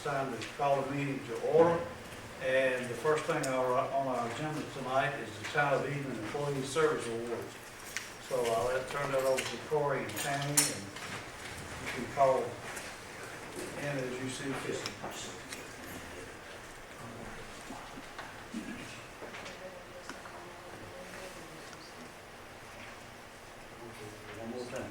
time to call the meeting to order. And the first thing on our agenda tonight is the Town of Eden Employee Service Awards. So I'll turn that over to Corey and Tammy, and you can call in as you see fit. One more time.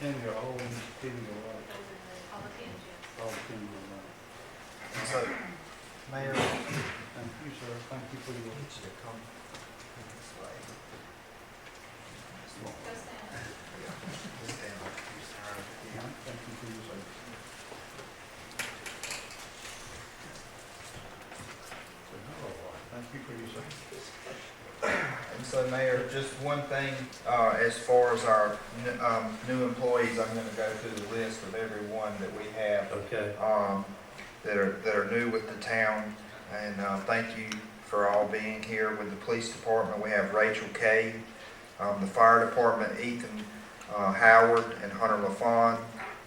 Can your own people right? All the can go right. So, Mayor, Thank you, sir. Thank you for your. I need you to come this way. Just stand like you, sir. Thank you for your service. Thank you for your service. And so, Mayor, just one thing, as far as our new employees, I'm going to go through the list of everyone that we have Okay. that are new with the town. And thank you for all being here. With the police department, we have Rachel Kay. The fire department, Ethan Howard and Hunter LaFawn.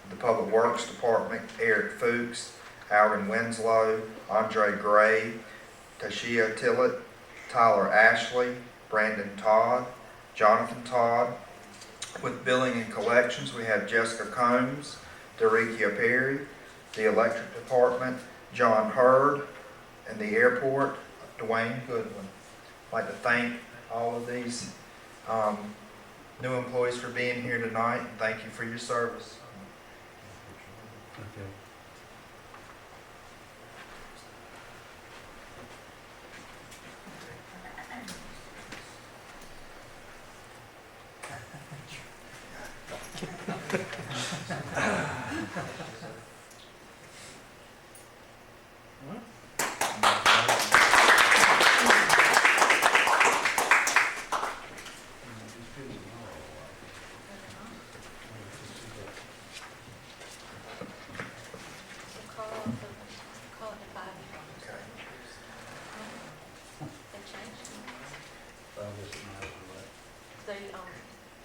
The public works department, Eric Fuchs, Alvin Winslow, Andre Gray, Tashia Tillett, Tyler Ashley, Brandon Todd, Jonathan Todd. With billing and collections, we have Jessica Combs, Darikia Perry. The electric department, John Hurd. And the airport, Dwayne Goodwin. I'd like to thank all of these new employees for being here tonight, and thank you for your service. Okay.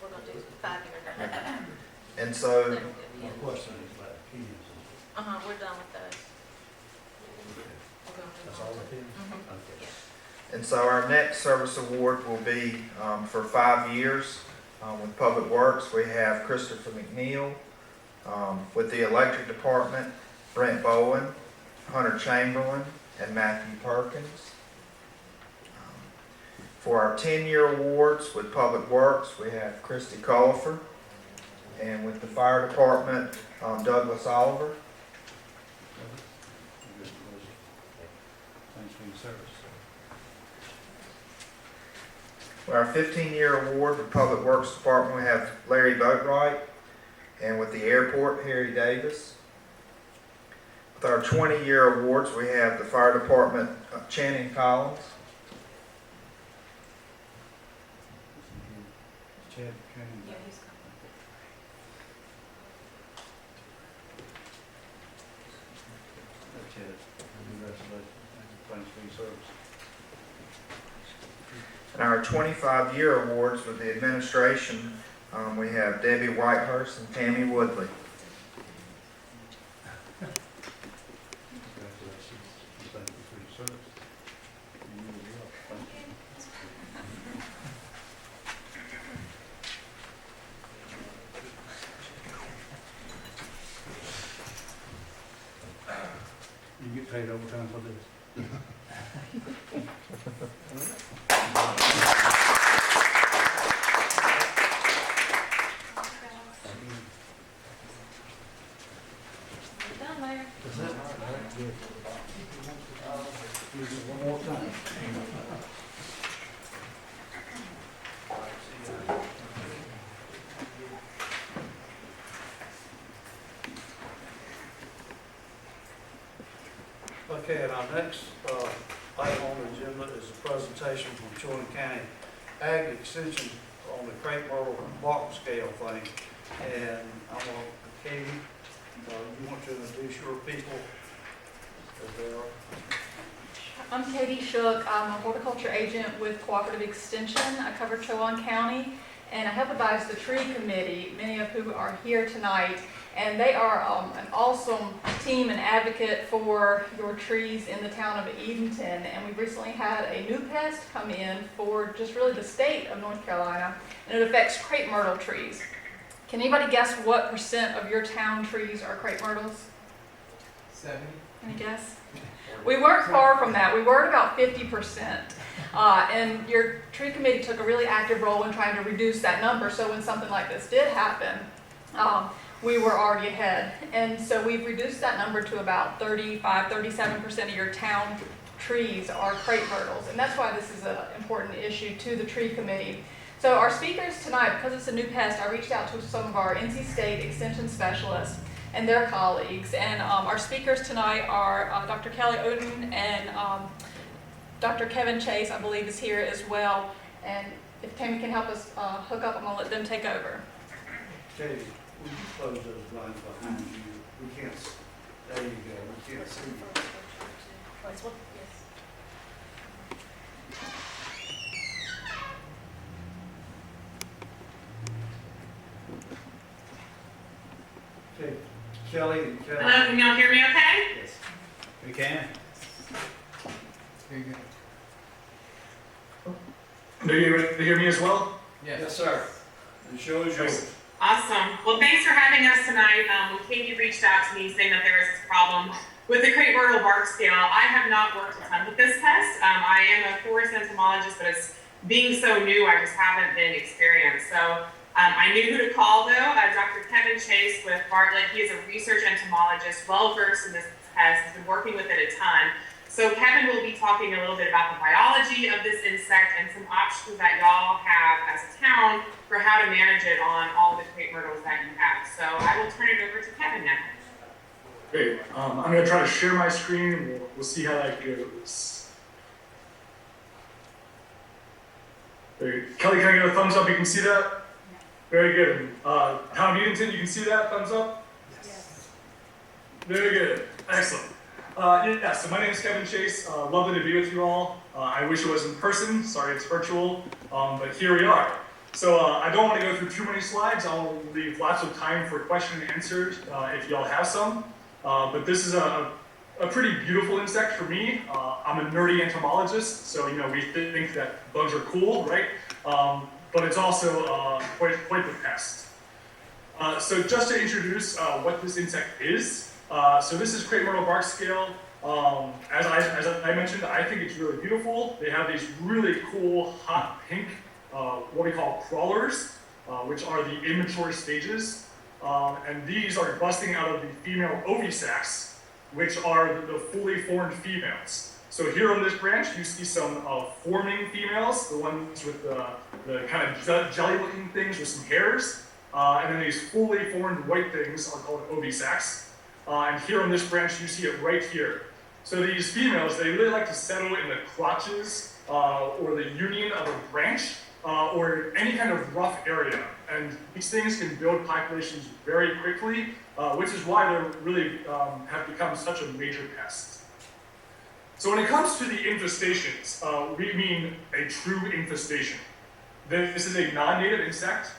We're gonna do 5 years. And so, My question is about opinions. We're done with those. We're gonna move That's on all to- opinions? Mhm. Okay. Yeah. and so our next service award will be for 5 years. With Public Works, we have Christopher McNeil. With the electric department, Brent Bowen, Hunter Chamberlain, and Matthew Perkins. For our 10-year awards with Public Works, we have Christy Cullifer. And with the fire department, Douglas Oliver. Thanks for your service. For our 15-year award with Public Works Department, we have Larry Boatwright. And with the airport, Harry Davis. With our 20-year awards, we have the fire department, Channing Collins. Chad, Training. Yeah, he's coming. Chad, congratulations. Thanks for your service. And our 25-year awards with the administration, we have Debbie Whitehurst and Tammy Woodley. Congratulations. Thank you for your service. You will be up. Thank you. You get paid overtime for this. We're done, Mayor. Is that all right? Good. Use it one more time. Okay, and our next item on the agenda is a presentation from Chorin County Ag Extension on the Crepe Myrtle bark scale thing. And I'm going to, Katie, you want to introduce your people as they are? I'm Katie Shook. I'm a horticulture agent with Cooperative Extension. I cover Chowan County, and I help advise the tree committee, many of who are here tonight. And they are an awesome team and advocate for your trees in the town of Edenton. And we've recently had a new pest come in for just really the state of North Carolina, and it affects crepe myrtle trees. Can anybody guess what % of your town trees are crepe myrtles? 70. Any guess? We weren't far from that. We were at about 50%. And your tree committee took a really active role in trying to reduce that number. So when something like this did happen, we were already ahead. And so we've reduced that number to about 37% of your town trees are crepe myrtles. And that's why this is an important issue to the tree committee. So our speakers tonight, because it's a new pest, I reached out to some of our NC State extension specialists and their colleagues. And our speakers tonight are Dr. Kelly Oden and Dr. Kevin Chase, I believe, is here as well. And if Tammy can help us hook up, I'm going to let them take over. Katie, would you close those blinds behind you? We can't, there you go, we can't see you. Okay, Kelly and Kevin. Hello, can y'all hear me okay? Yes. We can. Very good. Do you hear me as well? Yes, sir. The show is yours. Awesome. Well, thanks for having us tonight. When Katie reached out to me saying that there was this problem with the crepe myrtle bark scale, I have not worked a ton with this pest. I am a forest entomologist, but it's being so new, I just haven't been experienced. So I knew who to call though. Dr. Kevin Chase with Bartlett. He is a research entomologist, well versed in this pest. He's been working with it a ton. So Kevin will be talking a little bit about the biology of this insect and some options that y'all have as a town for how to manage it on all of the crepe myrtles that you have. So I will turn it over to Kevin now. Great. I'm going to try to share my screen. We'll see how that goes. Great. Kelly, can I get a thumbs up? You can see that? Very good. Town of Edenton, you can see that? Thumbs up? Yes. Very good. Excellent. So my name is Kevin Chase. Lovely to be with you all. I wish it was in person. Sorry it's virtual, but here we are. So I don't want to go through too many slides. I'll leave lots of time for question and answers if y'all have some. But this is a pretty beautiful insect for me. I'm a nerdy entomologist, so we think that bugs are cool, right? But it's also quite the pest. So just to introduce what this insect is. So this is crepe myrtle bark scale. As I mentioned, I think it's really beautiful. They have these really cool hot pink, what we call crawlers, which are the immature stages. And these are busting out of the female ovisacs, which are the fully formed females. So here on this branch, you see some forming females, the ones with the kind of jelly-looking things with some hairs. And then these fully formed white things are called ovisacs. And here on this branch, you see it right here. So these females, they really like to settle in the crotches or the union of a branch or any kind of rough area. And these things can build populations very quickly, which is why they really have become such a major pest. So when it comes to the infestations, we mean a true infestation. This is a non-native insect.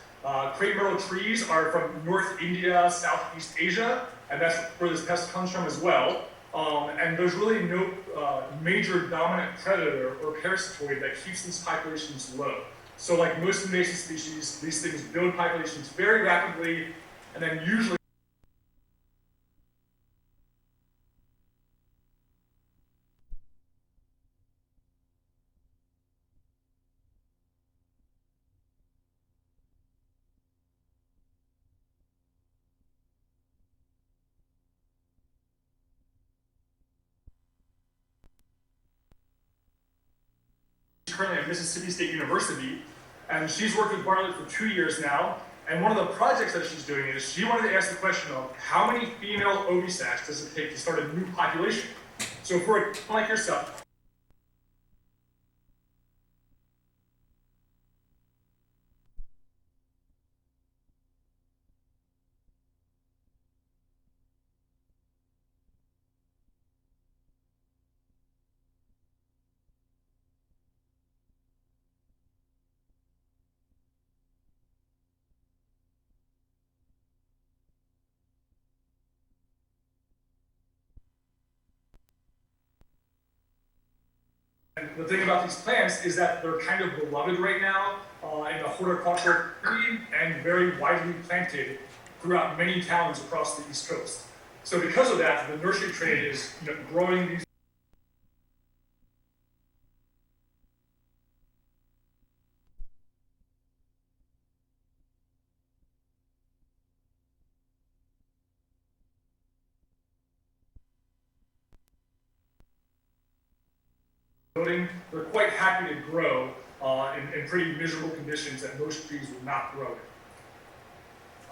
Crepe myrtle trees are from North India, Southeast Asia, and that's where this pest comes from as well. And there's really no major dominant predator or parasitoid that keeps these populations low. So like most invasive species, these things build populations very rapidly, and then usually currently at Mississippi State University, and she's worked with Bartlett for 2 years now. And one of the projects that she's doing is she wanted to ask the question of how many female ovisacs does it take to start a new population? So for like yourself, and the thing about these plants is that they're kind of beloved right now in the horticultural community and very widely planted throughout many towns across the East Coast. So because of that, the nursery trade is growing these building. They're quite happy to grow in pretty miserable conditions that most trees would not grow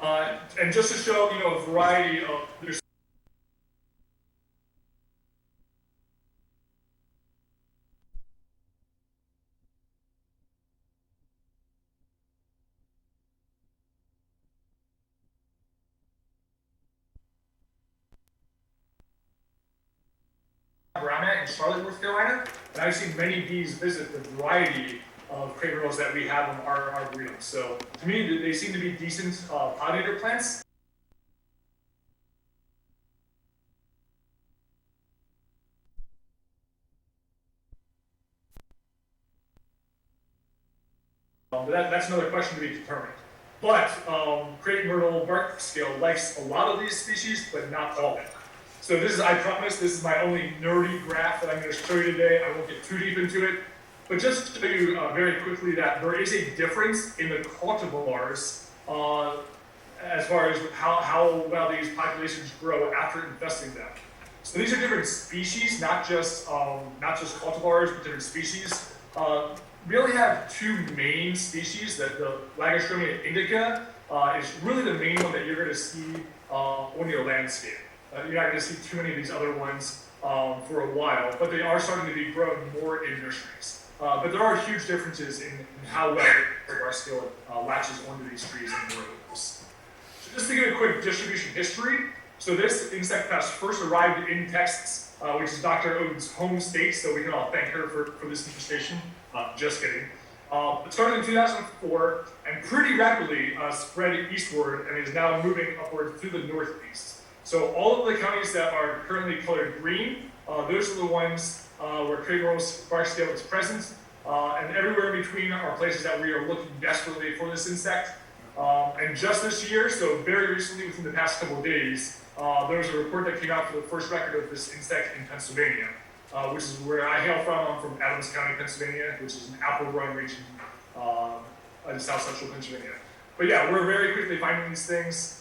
in. And just to show, a variety of, there's where I'm at in Charlotte, North Carolina, and I've seen many bees visit the variety of crepe myrtles that we have on our arboretum. So to me, they seem to be decent pollinator plants. But that's another question to be determined. But crepe myrtle bark scale likes a lot of these species, but not all of them. So this is, I promise, this is my only nerdy graph that I'm going to show you today. I won't get too deep into it. But just to show you very quickly that there is a difference in the cultivars as far as how well these populations grow after infesting them. So these are different species, not just cultivars, but different species. We only have two main species. That the Lagostromia indica is really the main one that you're going to see on your landscape. You're not going to see too many of these other ones for a while, but they are starting to be grown more in nurseries. But there are huge differences in how well the bark scale latches onto these trees and grows. So just to give a quick distribution history, so this insect pest first arrived in Texas, which is Dr. Oden's home state, so we can all thank her for this infestation. Just kidding. It started in 2004 and pretty rapidly spread eastward and is now moving upward to the northeast. So all of the counties that are currently colored green, those are the ones where crepe myrtle's bark scale is present. And everywhere in between are places that we are looking desperately for this insect. And just this year, so very recently, within the past couple of days, there was a report that came out for the first record of this insect in Pennsylvania, which is where I hail from. I'm from Adams County, Pennsylvania, which is an apple growing region in south central Pennsylvania. But yeah, we're very quickly finding these things.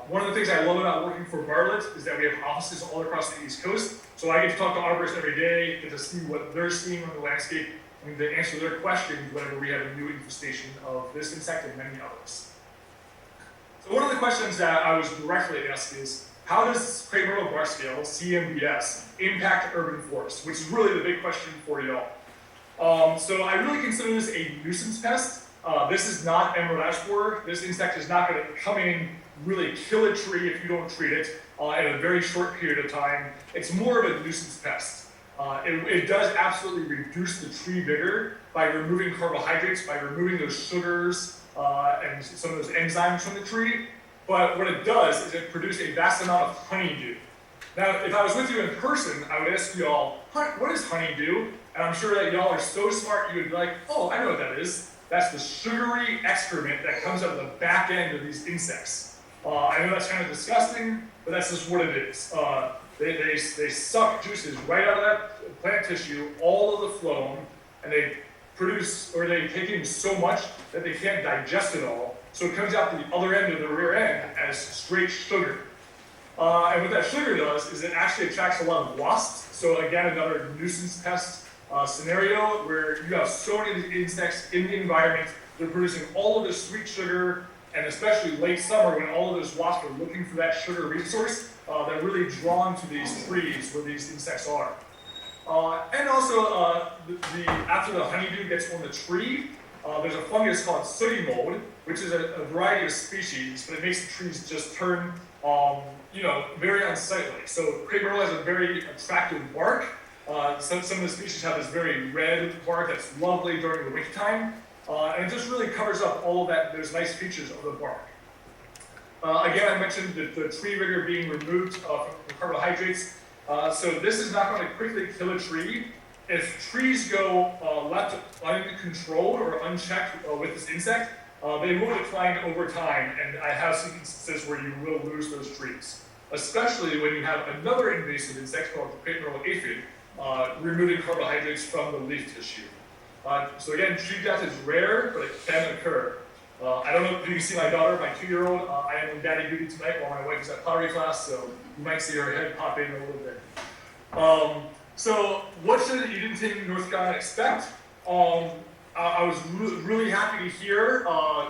One of the things I love about working for Bartlett is that we have offices all across the East Coast. So I get to talk to arborists every day, get to see what they're seeing on the landscape, and to answer their questions whenever we have a new infestation of this insect and many others. So one of the questions that I was directly asked is, how does crepe myrtle bark scale, CMBS, impact urban forests, which is really the big question for y'all. So I really consider this a nuisance pest. This is not emerald ash borer. This insect is not going to come in, really kill a tree if you don't treat it in a very short period of time. It's more of a nuisance pest. It does absolutely reduce the tree vigor by removing carbohydrates, by removing those sugars and some of those enzymes from the tree. But what it does is it produces a vast amount of honeydew. Now, if I was with you in person, I would ask y'all, what does honeydew? And I'm sure that y'all are so smart, you would be like, oh, I know what that is. That's the sugary excrement that comes out of the back end of these insects. I know that's kind of disgusting, but that's just what it is. They suck juices right out of that plant tissue, all of the phloem, and they produce, or they take in so much that they can't digest it all. So it comes out the other end of the rear end as straight sugar. And what that sugar does is it actually attracts a lot of wasps. So again, another nuisance pest scenario where you have so many of these insects in the environment, they're producing all of this sweet sugar, and especially late summer when all of those wasps are looking for that sugar resource, they're really drawn to these trees where these insects are. And also, after the honeydew gets on the tree, there's a fungus called sooty mold, which is a variety of species, but it makes the trees just turn, very unsightly. So crepe myrtle has a very attractive bark. Some of the species have this very red bark that's lovely during the winter time, and it just really covers up all of those nice features of the bark. Again, I mentioned the tree rigor being removed from the carbohydrates. So this is not going to quickly kill a tree. If trees go left uncontrolled or unchecked with this insect, they will decline over time, and I have seen instances where you will lose those trees, especially when you have another invasive insect called the crepe myrtle aphid removing carbohydrates from the leaf tissue. So again, tree death is rare, but it can occur. I don't know if you can see my daughter, my 2-year-old. I am on daddy duty tonight while my wife is at pottery class, so you might see her head pop in a little bit. So what should Edenton, North Carolina expect? I was really happy to hear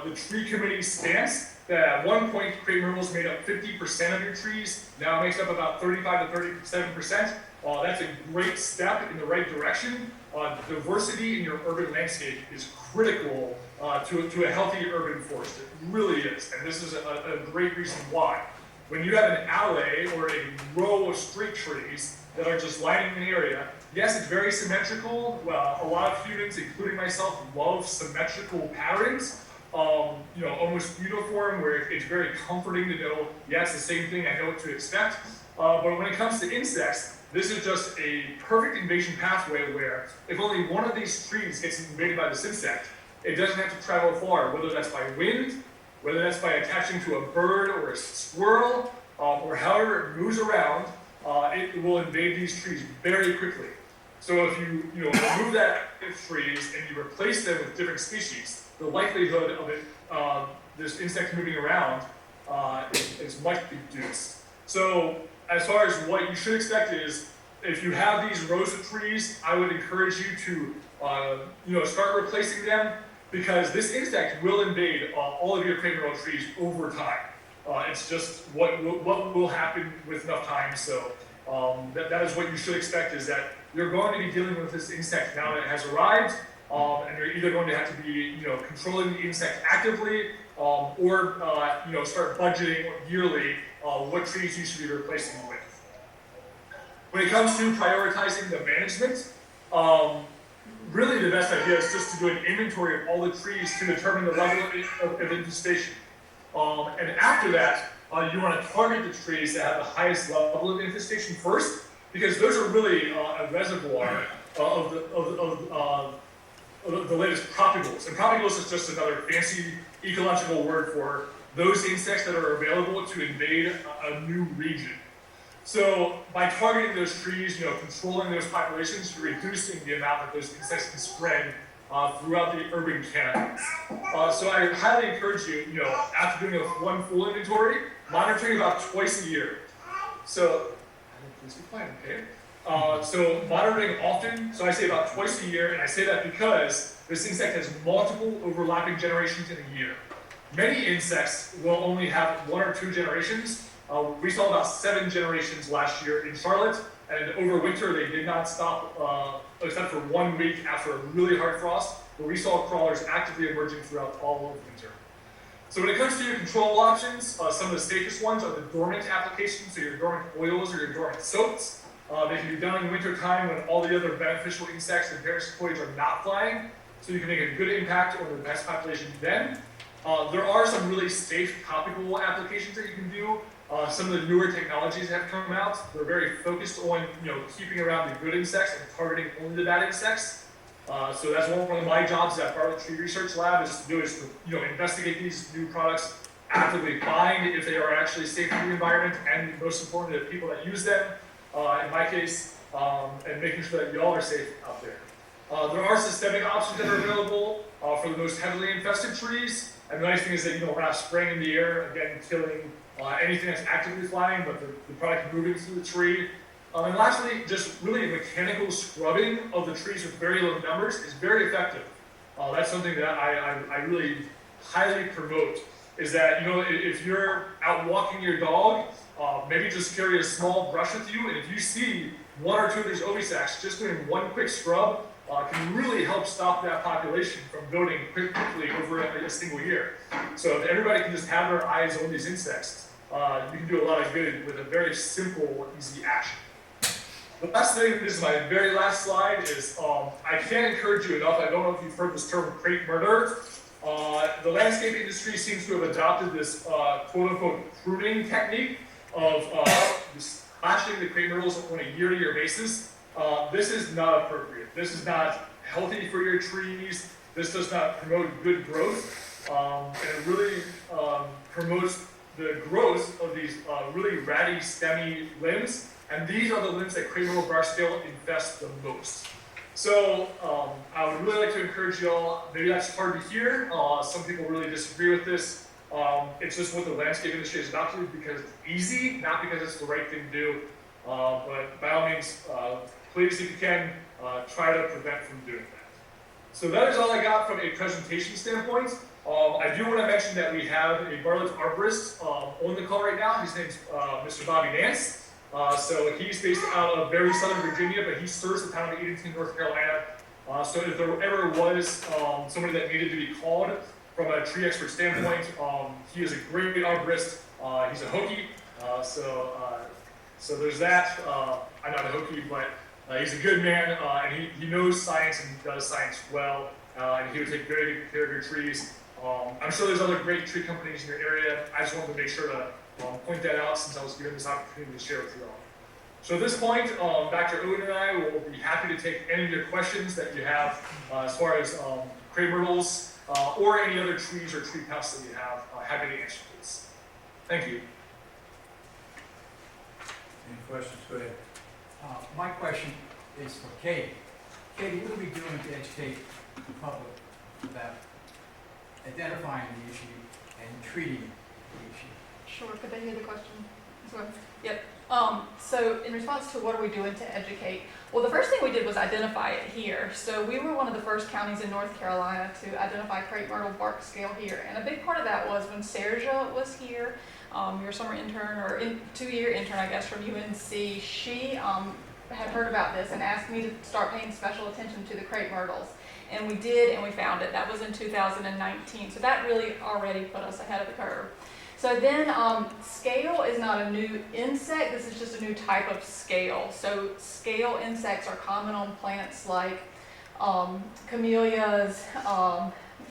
the tree committee's stance that at one point crepe myrtles made up 50% of your trees. Now it makes up about 35 to 37%. That's a great step in the right direction. Diversity in your urban landscape is critical to a healthy urban forest. It really is, and this is a great reason why. When you have an alley or a row of street trees that are just lining an area, yes, it's very symmetrical. Well, a lot of humans, including myself, love symmetrical patterns. Almost uniform, where it's very comforting to know, yeah, it's the same thing, I know what to expect. But when it comes to insects, this is just a perfect invasion pathway where if only one of these trees gets invaded by this insect, it doesn't have to travel far, whether that's by wind, whether that's by attaching to a bird or a squirrel, or however it moves around, it will invade these trees very quickly. So if you remove that trees and you replace them with different species, the likelihood of it, this insect moving around is much reduced. So as far as what you should expect is, if you have these rows of trees, I would encourage you to start replacing them, because this insect will invade all of your crepe myrtle trees over time. It's just what will happen with enough time. So that is what you should expect, is that you're going to be dealing with this insect now that it has arrived, and you're either going to have to be controlling the insect actively, or start budgeting yearly what trees you should be replacing with. When it comes to prioritizing the management, really the best idea is just to do an inventory of all the trees to determine the level of infestation. And after that, you want to target the trees that have the highest level of infestation first, because those are really a reservoir of the latest propagules. And propagules is just another fancy ecological word for those insects that are available to invade a new region. So by targeting those trees, controlling those populations, you're reducing the amount that those insects can spread throughout the urban canopies. So I highly encourage you, after doing one full inventory, monitoring about twice a year. So, please be quiet, okay? So monitoring often, so I say about twice a year, and I say that because this insect has multiple overlapping generations in a year. Many insects will only have 1 or 2 generations. We saw about 7 generations last year in Charlotte, and over winter they did not stop, except for 1 week after a really hard frost, where we saw crawlers actively emerging throughout all of winter. So when it comes to your control options, some of the safest ones are the dormant applications, so your dormant oils or your dormant soaps. They can be done in winter time when all the other beneficial insects and parasitoids are not flying, so you can make a good impact on the pest population then. There are some really safe topical applications that you can do. Some of the newer technologies have come out. They're very focused on keeping around the good insects and targeting only the bad insects. So that's one of my jobs at Bartlett Tree Research Lab is to investigate these new products, actively find if they are actually safe for the environment, and most importantly, the people that use them. In my case, and making sure that y'all are safe out there. There are systemic options that are available for the most heavily infested trees. And the nice thing is that we're not spraying in the air, again, killing anything that's actively flying, but the product moving through the tree. And lastly, just really mechanical scrubbing of the trees with very low numbers is very effective. That's something that I really highly promote, is that if you're out walking your dog, maybe just carry a small brush with you, and if you see one or two of these OB sacks, just doing one quick scrub, can really help stop that population from building quickly over a single year. So if everybody can just have their eyes on these insects, you can do a lot of good with a very simple, easy action. The last thing, this is my very last slide, is I can't encourage you enough. I don't know if you've heard this term crepe murder. The landscape industry seems to have adopted this quote-unquote pruning technique of slashing the crepe myrtles on a year-to-year basis. This is not appropriate. This is not healthy for your trees. This does not promote good growth. And it really promotes the growth of these really ratty, stemmy limbs. And these are the limbs that crepe myrtle bark scale infest the most. So I would really like to encourage y'all, maybe that's hard to hear. Some people really disagree with this. It's just what the landscape industry has adopted because it's easy, not because it's the right thing to do. But by all means, please, if you can, try to prevent from doing that. So that is all I got from a presentation standpoint. I do want to mention that we have a Bartlett arborist on the call right now. His name's Mr. Bobby Nance. So he's based out of very southern Virginia, but he serves the town of Edenton, North Carolina. So if there ever was somebody that needed to be called from a tree expert standpoint, he is a great arborist. He's a Hokie, so there's that. I'm not a Hokie, but he's a good man, and he knows science and does science well, and he would take very good care of your trees. I'm sure there's other great tree companies in your area. I just wanted to make sure to point that out since I was given this opportunity to share with you all. So at this point, Dr. Owen and I will be happy to take any of your questions that you have as far as crepe myrtles or any other trees or tree pests that you have. Happy to answer these. Thank you. Any questions? Go ahead. My question is for Katie. Katie, what are we doing to educate the public about identifying the issue and treating the issue? Sure, could they hear the question as well? Yep. So in response to what are we doing to educate? Well, the first thing we did was identify it here. So we were one of the first counties in North Carolina to identify crepe myrtle bark scale here. And a big part of that was when Serja was here, your summer intern, or two-year intern, I guess, from UNC, she had heard about this and asked me to start paying special attention to the crepe myrtles. And we did, and we found it. That was in 2019. So that really already put us ahead of the curve. So then scale is not a new insect, this is just a new type of scale. So scale insects are common on plants like camellias,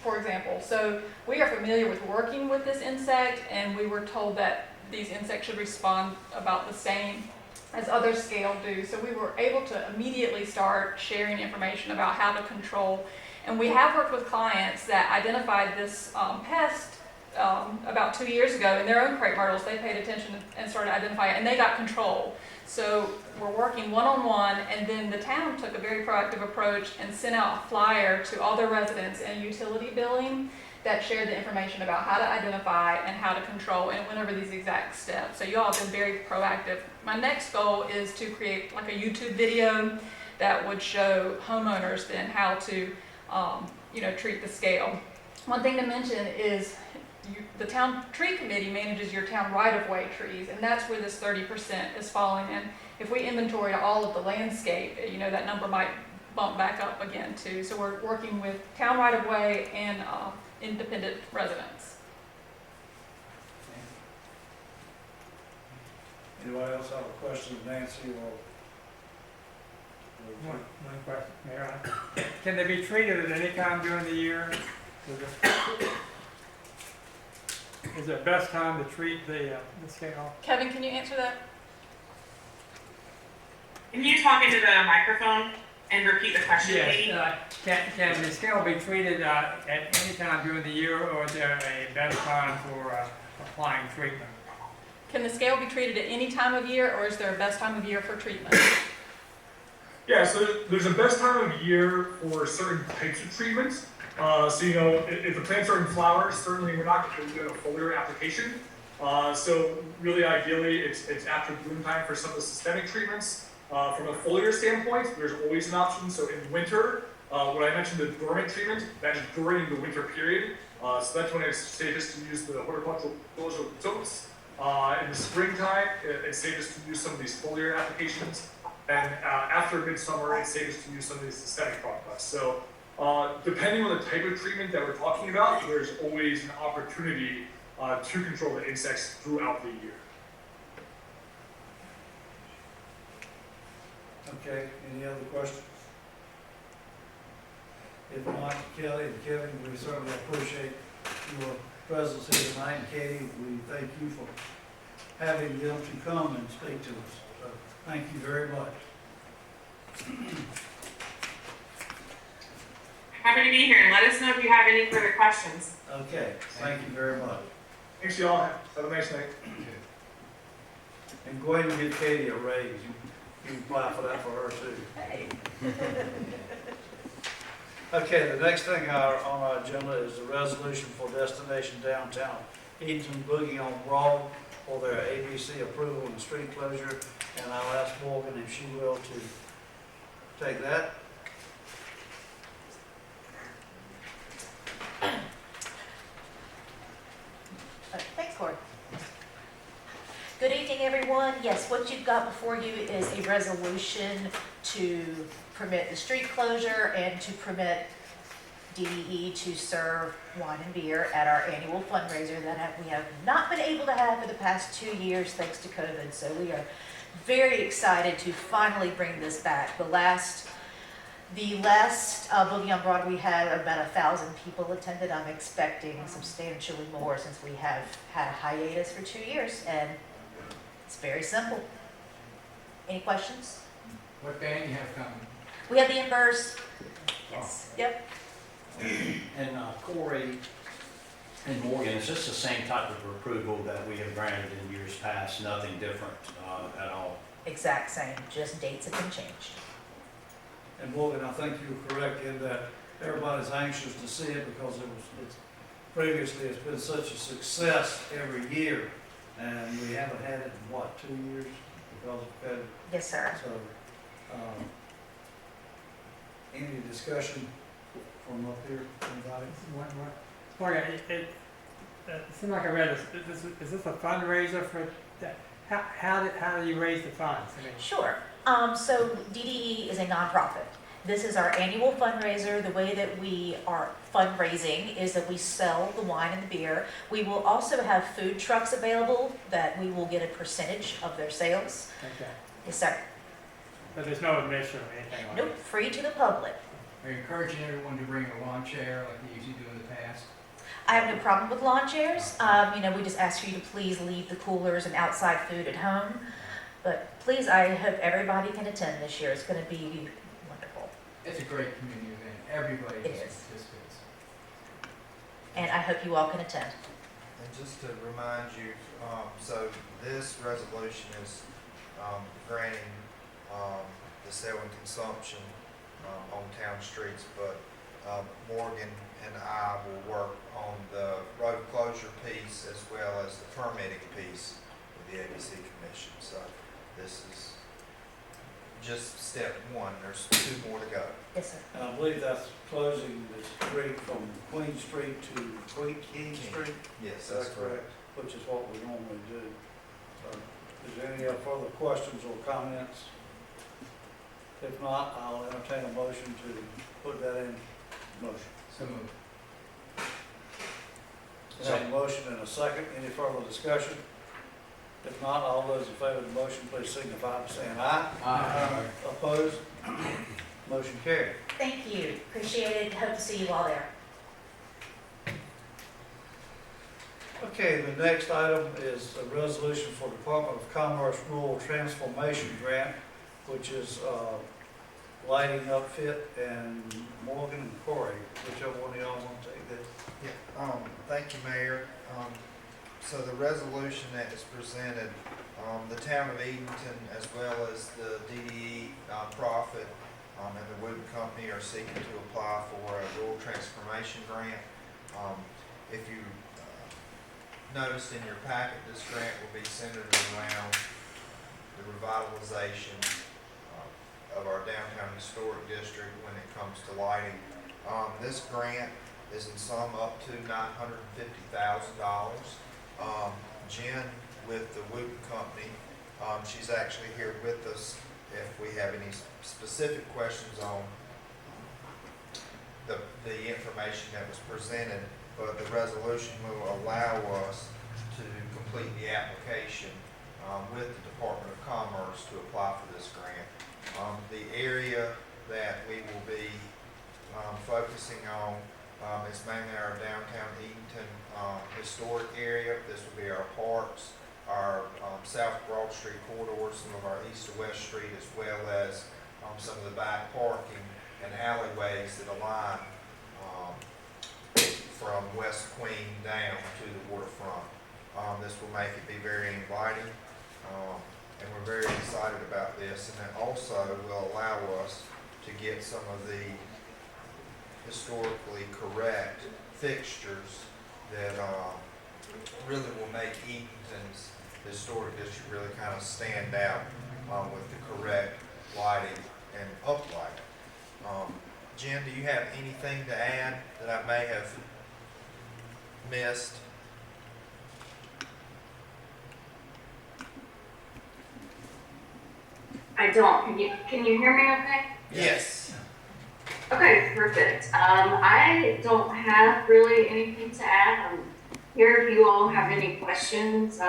for example. So we are familiar with working with this insect, and we were told that these insects should respond about the same as other scale do. So we were able to immediately start sharing information about how to control. And we have worked with clients that identified this pest about 2 years ago in their own crepe myrtles. They paid attention and started identifying it, and they got control. So we're working one-on-one, and then the town took a very proactive approach and sent out a flyer to all their residents in a utility billing that shared the information about how to identify and how to control, and it went over these exact steps. So you all have been very proactive. My next goal is to create like a YouTube video that would show homeowners then how to treat the scale. One thing to mention is the town tree committee manages your town right-of-way trees, and that's where this 30% is falling in. If we inventoried all of the landscape, that number might bump back up again too. So we're working with town right-of-way and independent residents. Anybody else have a question of Nancy or? One question, Mayor. Can they be treated at any time during the year? Is it best time to treat the scale? Kevin, can you answer that? Can you talk into the microphone and repeat the question, please? Yes. Can the scale be treated at any time during the year, or is there a best time for applying treatment? Can the scale be treated at any time of year, or is there a best time of year for treatment? Yeah, so there's a best time of year for certain types of treatments. If the plants are in flower, certainly we're not going to do a foliar application. So really ideally, it's after bloom time for some of the systemic treatments. From a foliar standpoint, there's always an option. So in winter, when I mentioned the dormant treatment, that is during the winter period. So that's when it's safest to use the horticultural soaps. In the springtime, it's safest to use some of these foliar applications. And after midsummer, it's safest to use some of these systemic conquests. So depending on the type of treatment that we're talking about, there's always an opportunity to control the insects throughout the year. Okay, any other questions? If not, Kelly and Kevin, we certainly appreciate your presence here tonight. And Katie, we thank you for having them to come and speak to us. So, thank you very much. Happy to be here, and let us know if you have any further questions. Okay, thank you very much. Thanks, y'all. Have a nice night. And go ahead and give Katie a raise. You can apply for that for her too. Okay, the next thing on our agenda is the resolution for Destination Downtown Edenton Boogie on Broad for their ABC approval and street closure. And I'll ask Morgan if she will to take that. Thanks, Corey. Good evening, everyone. Yes, what you've got before you is a resolution to permit the street closure and to permit DDE to serve wine and beer at our annual fundraiser that we have not been able to have for the past 2 years thanks to COVID. So we are very excited to finally bring this back. The last Boogie on Broad, we had about 1,000 people attended. I'm expecting substantially more since we have had a hiatus for 2 years, and it's very simple. Any questions? What band do you have coming? We have the Embers. Yes. Yep. And Corey and Morgan, is this the same type of approval that we have granted in years past? Nothing different at all? Exact same, just dates have been changed. And Morgan, I think you're correct in that everybody's anxious to see it because previously it's been such a success every year. And we haven't had it in, what, 2 years because of COVID? Yes, sir. So, any discussion from up here, anybody? Morgan, it seemed like I read this. Is this a fundraiser for that? How do you raise the funds? I mean, Sure. So DDE is a nonprofit. This is our annual fundraiser. The way that we are fundraising is that we sell the wine and the beer. We will also have food trucks available that we will get a percentage of their sales. okay. Yes, sir. But there's no admission or anything like Nope, free to the public. Are you encouraging everyone to bring a lawn chair like they usually do in the past? I have no problem with lawn chairs. We just ask you to please leave the coolers and outside food at home. But please, I hope everybody can attend this year. It's going to be wonderful. It's a great community event. Everybody It is. participates. And I hope you all can attend. And just to remind you, so this resolution is granting the sale and consumption on town streets, but Morgan and I will work on the road closure piece as well as the permitting piece with the ABC Commission. So this is just step one. There's 2 more to go. Yes, sir. And I believe that's closing the street from Queen Street to King Street. Yes, Is that's that correct. Which is what we normally do. So, is there any further questions or comments? If not, I'll entertain a motion to put that in motion. So moved. We have a motion and a second. Any further discussion? If not, all those in favor of the motion, please signify by saying aye. Opposed? Motion carried. Thank you. Appreciate it. Hope to see you all there. Okay, the next item is a resolution for Department of Commerce Rural Transformation Grant, which is lighting upfit, and Morgan and Corey, whichever one of y'all want to take that. Yeah, thank you, Mayor. So the resolution that is presented, the town of Edenton as well as the DDE nonprofit and the Wooden Company are seeking to apply for a rural transformation grant. If you noticed in your packet, this grant will be centered around the revitalization of our downtown historic district when it comes to lighting. This grant is in sum up to $950,000. Jen with the Wooden Company, she's actually here with us if we have any specific questions on the information that was presented, but the resolution will allow us to complete the application with the Department of Commerce to apply for this grant. The area that we will be focusing on is mainly our downtown Edenton historic area. This will be our parks, our South Broad Street corridors, some of our east to west street, as well as some of the back parking and alleyways that align from West Queen down to the waterfront. This will make it be very inviting, and we're very excited about this, and it also will allow us to get some of the historically correct fixtures that really will make Edenton's historic district really kind of stand out with the correct lighting and uplighting. Jen, do you have anything to add that I may have missed? I don't. Can you hear me okay? Yes. Okay, perfect. I don't have really anything to add. I'm here if you all have any questions.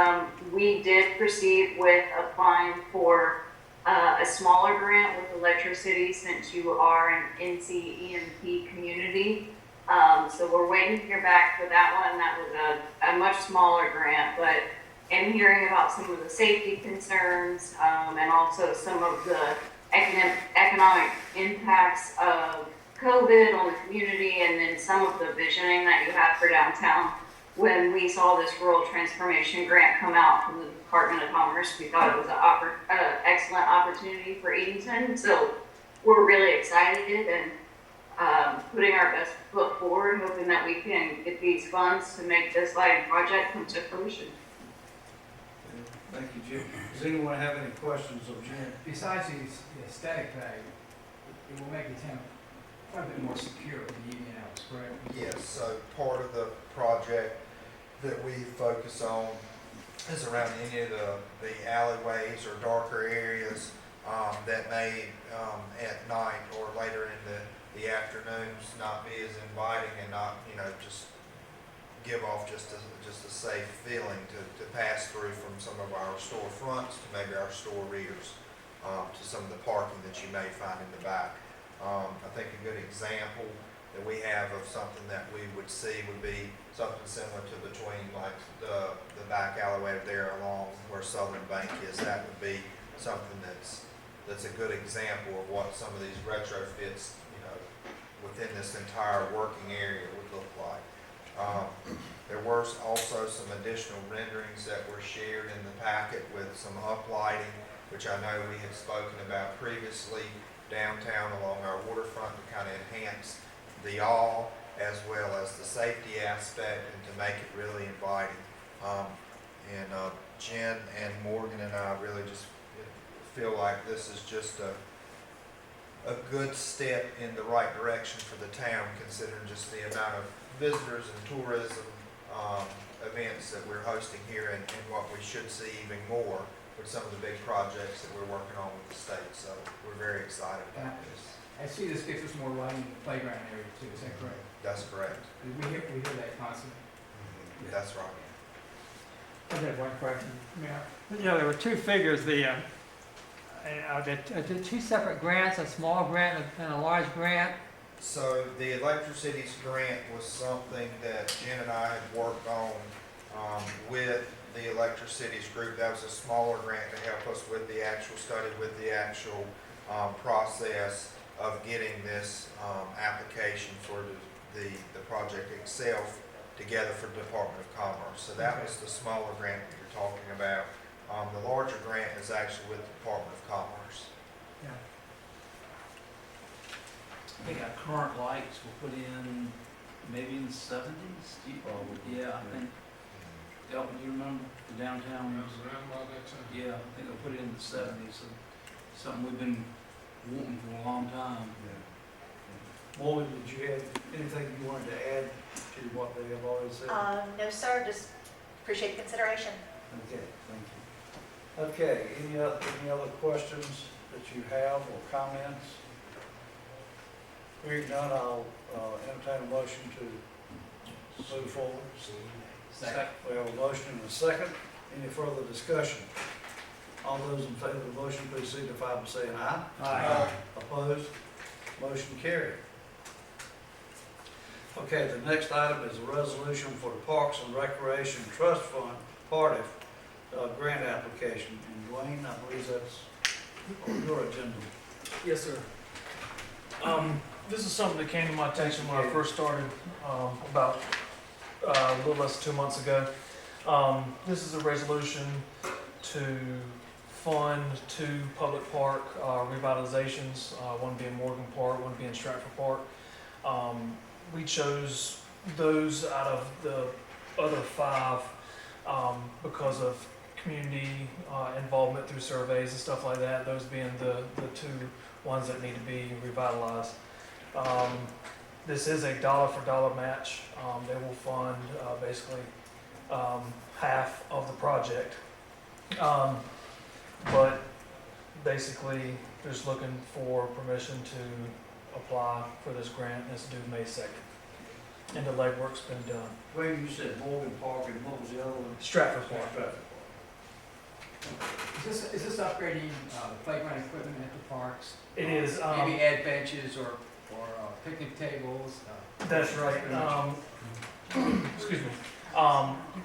We did proceed with applying for a smaller grant with Electricity since you are an NCEMP community. So we're waiting to hear back for that one. That was a much smaller grant, but in hearing about some of the safety concerns and also some of the economic impacts of COVID on the community, and then some of the visioning that you have for downtown. When we saw this rural transformation grant come out from the Department of Commerce, we thought it was an excellent opportunity for Edenton. So we're really excited and putting our best foot forward, hoping that we can get these funds to make this lighting project come to fruition. Thank you, Jim. Does anyone have any questions of Jim? Besides the aesthetic value, it will make the town quite a bit more secure in the evening hours, correct? Yes, so part of the project that we focus on is around any of the alleyways or darker areas that may at night or later in the afternoons not be as inviting and not, just give off just a safe feeling to pass through from some of our storefronts to maybe our store rears to some of the parking that you may find in the back. I think a good example that we have of something that we would see would be something similar to between like the back alleyway there along where Southern Bank is. That would be something that's a good example of what some of these retrofits, within this entire working area would look like. There were also some additional renderings that were shared in the packet with some uplighting, which I know we had spoken about previously downtown along our waterfront to kind of enhance the awe as well as the safety aspect and to make it really inviting. Jen and Morgan and I really just feel like this is just a good step in the right direction for the town, considering just the amount of visitors and tourism events that we're hosting here and what we should see even more with some of the big projects that we're working on with the state. So we're very excited about this. I see this gives us more lighting in the playground area too, is that correct? That's correct. We hear that constantly. That's right. I have one question. There were two figures, the two separate grants, a small grant and a large grant. So the Electricity's grant was something that Jen and I had worked on with the Electricity's group. That was a smaller grant to help us with the actual study, with the actual process of getting this application for the project itself together for the Department of Commerce. So that was the smaller grant that you're talking about. The larger grant is actually with the Department of Commerce. Yeah. I think our current lights were put in maybe in the 70s. Yeah, I think. Elton, you remember the downtown? Around about that time. Yeah, I think they put it in the 70s. So something we've been wanting for a long time. Molly, did you have anything you wanted to add to what they have already said? No, sir, just appreciate the consideration. Okay, thank you. Okay, any other questions? that you have or comments? Hearing none, I'll entertain a motion to move forward. Second. We have a motion and a second. Any further discussion? All those in favor of the motion, please signify by saying aye. Aye. Opposed? Motion carried. Okay, the next item is a resolution for the Parks and Recreation Trust Fund party grant application. And Dwayne, I believe that's on your agenda. Yes, sir. This is something that came to my attention when I first started, about a little less than 2 months ago. This is a resolution to fund 2 public park revitalizations, one being Morgan Park, one being Stratford Park. We chose those out of the other 5 because of community involvement through surveys and stuff like that, those being the 2 ones that need to be revitalized. This is a dollar for dollar match. They will fund basically half of the project. But basically, just looking for permission to apply for this grant. It's due May 2nd. And the legwork's been done. Dwayne, you said Morgan Park, and what was the other one? Stratford Park. Stratford Is this upgrading playground equipment at the parks? It is. Maybe add benches or picnic tables? That's right. Excuse me.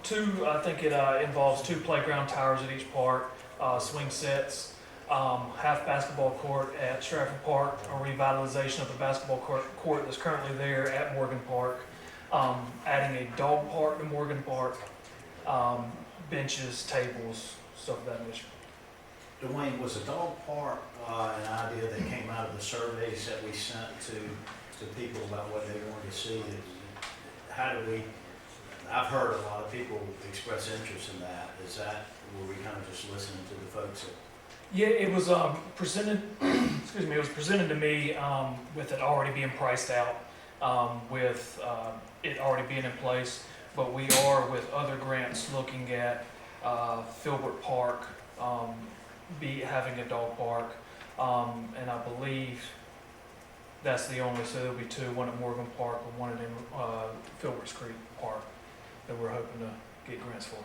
2, I think it involves 2 playground towers at each park, swing sets, half basketball court at Stratford Park, a revitalization of the basketball court that's currently there at Morgan Park, adding a dog park to Morgan Park, benches, tables, stuff of that nature. Dwayne, was a dog park an idea that came out of the surveys that we sent to people about what they wanted to see? How do we, I've heard a lot of people express interest in that. Is that, were we kind of just listening to the folks that? Yeah, it was presented, excuse me, it was presented to me with it already being priced out, with it already being in place, but we are with other grants looking at Filbert Park, having a dog park, and I believe that's the only, so there'll be 2, one at Morgan Park and one at Filbert's Creek Park that we're hoping to get grants for.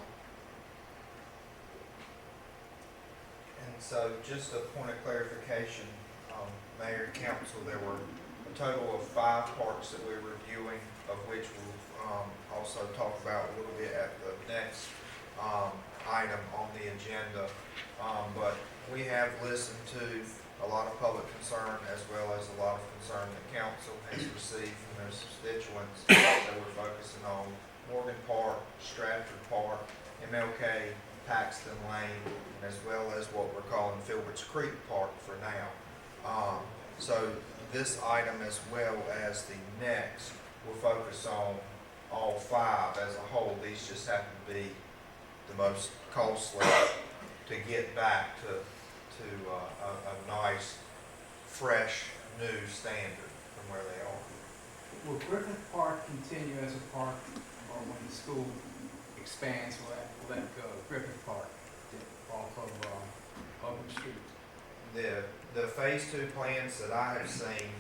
And so, just a point of clarification, Mayor and Council, there were a total of 5 parks that we're reviewing, of which we'll also talk about a little bit at the next item on the agenda. But we have listened to a lot of public concern, as well as a lot of concern that council has received from their constituents that we're focusing on Morgan Park, Stratford Park, MLK, Paxton Lane, as well as what we're calling Filbert's Creek Park for now. So this item, as well as the next, will focus on all 5 as a whole. These just happen to be the most costly to get back to a nice, fresh, new standard from where they are. Will Griffith Park continue as a park, or when the school expands, will that go Griffith Park off of Open Street? The phase 2 plans that I have seen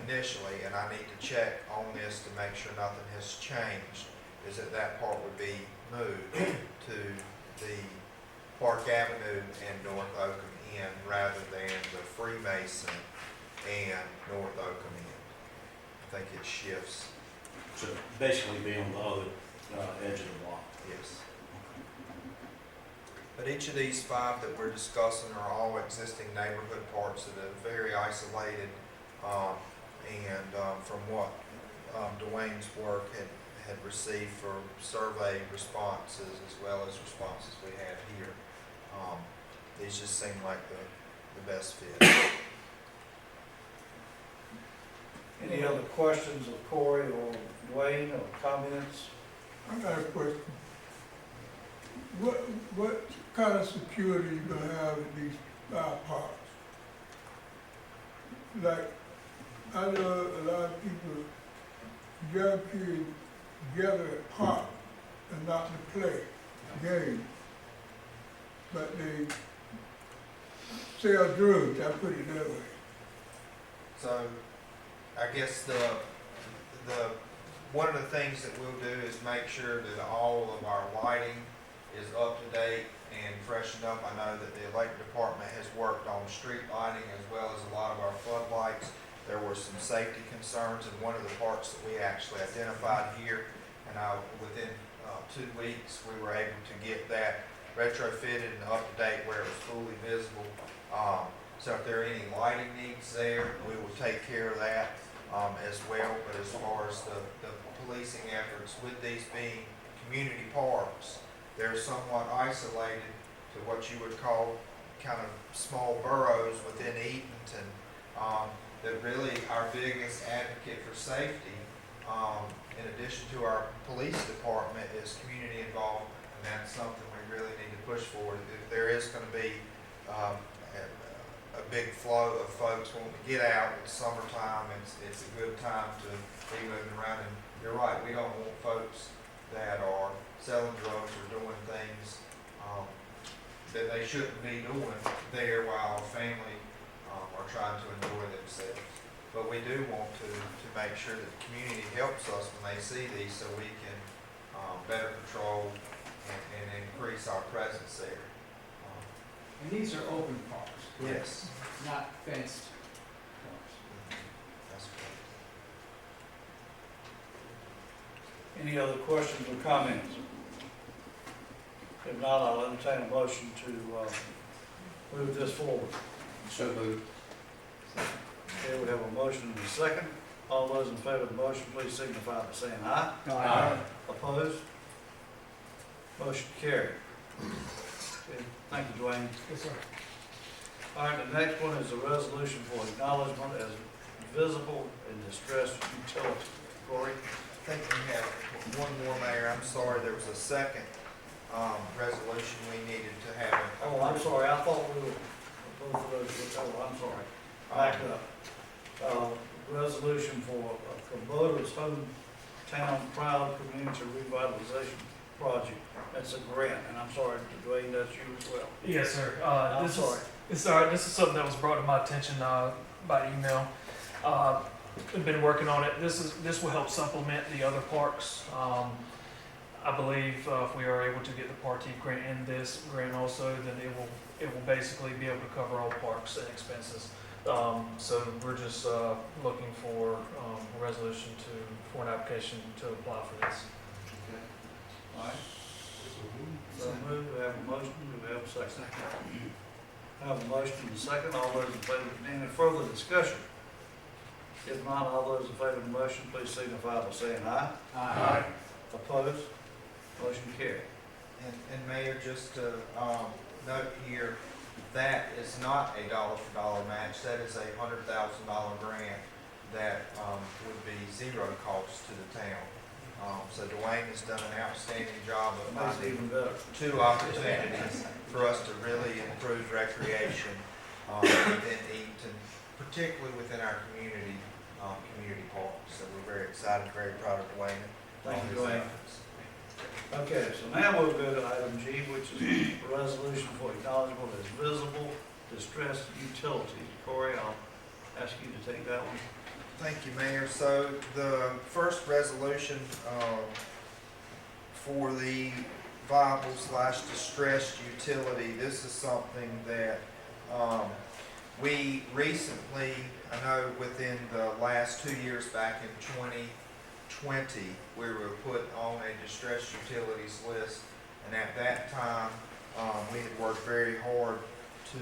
initially, and I need to check on this to make sure nothing has changed, is that part would be moved to the Park Avenue and North Oakham End rather than the Freemason and North Oakham End. I think it shifts. So basically be on the other edge of the block. Yes. But each of these 5 that we're discussing are all existing neighborhood parks that are very isolated, and from what Dwayne's work had received for survey responses as well as responses we had here, these just seem like the best fit. Any other questions of Corey or Dwayne or comments? I got a question. What kind of security you gonna have in these 5 parks? Like, I know a lot of people, young kids gather at parks and not to play games, but they sell drugs, I put it that way. So, I guess one of the things that we'll do is make sure that all of our lighting is up to date and freshened up. I know that the electric department has worked on street lighting as well as a lot of our floodlights. There were some safety concerns in one of the parts that we actually identified here, and within 2 weeks, we were able to get that retrofitted and up to date where it was fully visible. So if there are any lighting needs there, we will take care of that as well. But as far as the policing efforts, with these being community parks, they're somewhat isolated to what you would call kind of small boroughs within Edenton. That really our biggest advocate for safety, in addition to our police department, is community involvement, and that's something we really need to push forward. If there is going to be a big flow of folks wanting to get out, it's summertime, it's a good time to be moving around. And you're right, we don't want folks that are selling drugs or doing things that they shouldn't be doing there while family are trying to enjoy themselves. But we do want to make sure that the community helps us when they see these, so we can better control and increase our presence there. And these are open parks, correct? Yes. Not fenced parks. That's correct. Any other questions or comments? If not, I'll entertain a motion to move this forward. So moved. Okay, we have a motion and a second. All those in favor of the motion, please signify by saying aye. Aye. Opposed? Motion carried. Okay, thank you, Dwayne. Yes, sir. All right, the next one is a resolution for acknowledgement as visible and distressed utility. Corey? I think we have one more, Mayor. I'm sorry, there was a second resolution we needed to have. Oh, I'm sorry, I thought we were, both of those, oh, I'm sorry. Back up. Resolution for Kubota's Hometown Proud Community Revitalization Project. That's a grant, and I'm sorry, Dwayne, that's you as well. Yes, sir. I'm This sorry. It's all right. This is something that was brought to my attention by email. I've been working on it. This will help supplement the other parks. I believe if we are able to get the Partee grant in this grant also, then it will basically be able to cover all parks and expenses. So we're just looking for a resolution for an application to apply for this. Okay. All right. So move, we have a motion, do we have a second? I have a motion and a second, all those in favor, any further discussion? If not, all those in favor of the motion, please signify by saying aye. Aye. Opposed? Motion carried. And Mayor, just to note here, that is not a dollar-for-dollar match. That is a $100,000 grant that would be zero cost to the town. So Dwayne has done an outstanding job of Makes it finding even better. 2 opportunities for us to really improve recreation within Edenton, particularly within our community parks. So we're very excited, very proud of Dwayne. Thank and you, all his Dwayne. efforts. Okay, so now we'll go to item G, which is a resolution for acknowledgement as visible distressed utility. Corey, I'll ask you to take that one. Thank you, Mayor. So the first resolution for the viable/distressed utility, this is something that we recently, I know within the last 2 years back in 2020, we were put on a distressed utilities list, and at that time, we had worked very hard to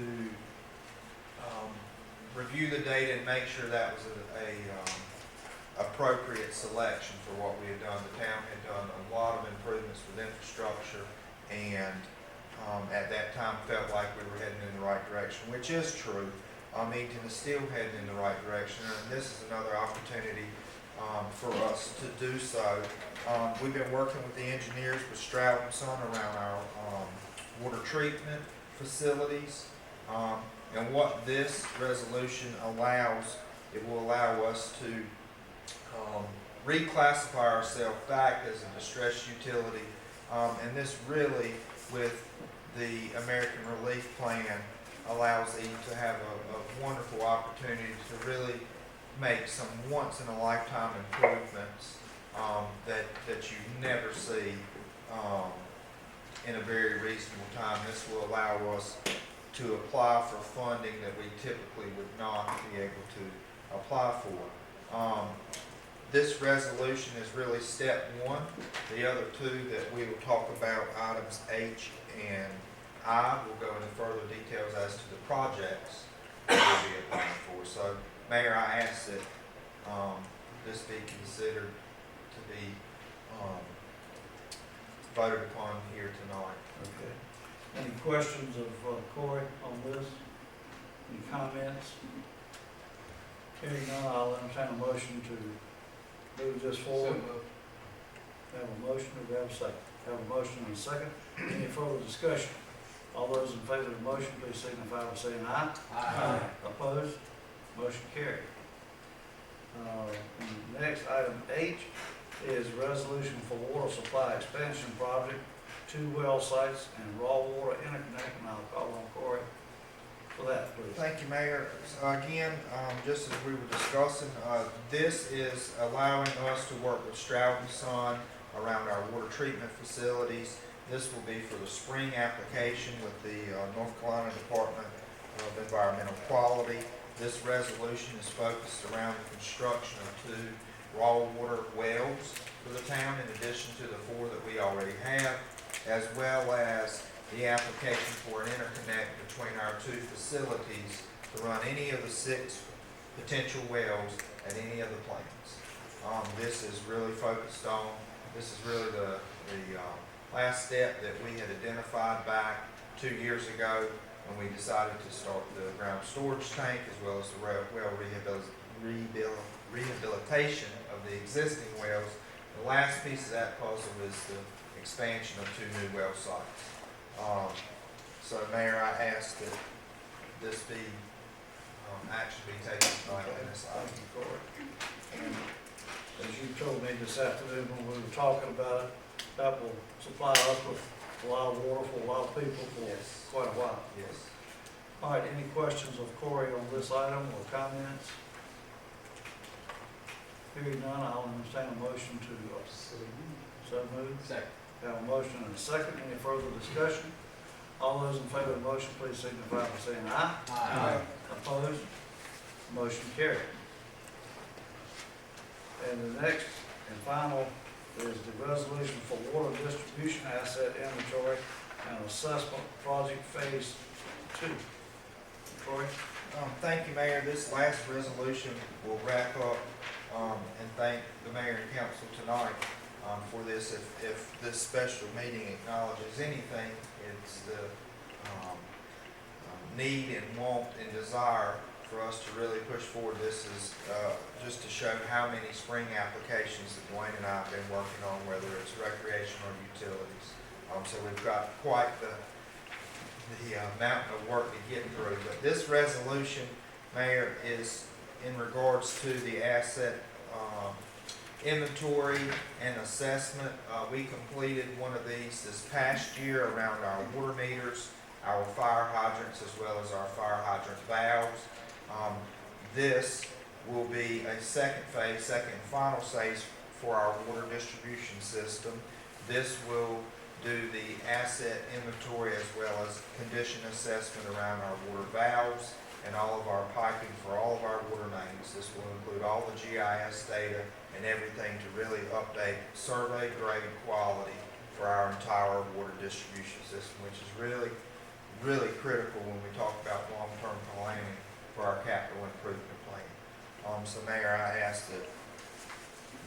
review the data and make sure that was a appropriate selection for what we had done. The town had done a lot of improvements with infrastructure, and at that time felt like we were heading in the right direction, which is true. Edenton is still heading in the right direction, and this is another opportunity for us to do so. We've been working with the engineers with Stroud & Son around our water treatment facilities. And what this resolution allows, it will allow us to reclassify ourselves back as a distressed utility. And this really, with the American Relief Plan, allows Eden to have a wonderful opportunity to really make some once-in-a-lifetime improvements that you never see in a very reasonable time. This will allow us to apply for funding that we typically would not be able to apply for. This resolution is really step one. The other two that we will talk about, items H and I, will go into further details as to the projects that we'll be applying for. So, Mayor, I ask that this be considered to be voted upon here tonight. Okay. Any questions of Corey on this? Any comments? Hearing none, I'll entertain a motion to move this forward. Have a motion, or do we have a second? Have a motion and a second. Any further discussion? All those in favor of the motion, please signify by saying aye. Aye. Opposed? Motion carried. Next, item H is resolution for water supply expansion project, 2 well sites and raw water interconnect, and I'll call on Corey for that, please. Thank you, Mayor. So again, just as we were discussing, this is allowing us to work with Stroud & Son around our water treatment facilities. This will be for the spring application with the North Carolina Department of Environmental Quality. This resolution is focused around the construction of 2 raw water wells for the town, in addition to the 4 that we already have, as well as the application for an interconnect between our 2 facilities to run any of the 6 potential wells at any of the plants. This is really focused on, this is really the last step that we had identified back 2 years ago when we decided to start the ground storage tank as well as the well rehabilitation of the existing wells. The last piece of that puzzle is the expansion of 2 new well sites. So, Mayor, I ask that this be action be taken tonight on this item. Thank you, Corey. And as you told me this afternoon when we were talking about it, that will supply us with a lot of water for a lot of people for quite a while. Yes. All right, any questions of Corey on this item or comments? Hearing none, I'll entertain a motion to so move. Second. Have a motion and a second. Any further discussion? All those in favor of the motion, please signify by saying aye. Aye. Opposed? Motion carried. And the next and final is the resolution for water distribution asset inventory and assessment project phase 2. Troy? Thank you, Mayor. This last resolution will wrap up and thank the Mayor and Council tonight for this. If this special meeting acknowledges anything, it's the need and want and desire for us to really push forward. This is just to show how many spring applications that Dwayne and I have been working on, whether it's recreation or utilities. So we've got quite the mountain of work to get through. But this resolution, Mayor, is in regards to the asset inventory and assessment. We completed one of these this past year around our water meters, our fire hydrants, as well as our fire hydrant valves. This will be a second and final phase for our water distribution system. This will do the asset inventory as well as condition assessment around our water valves and all of our piping for all of our water mains. This will include all the GIS data and everything to really update survey grade quality for our entire water distribution system, which is really, really critical when we talk about long-term planning for our capital improvement plan. So Mayor, I ask that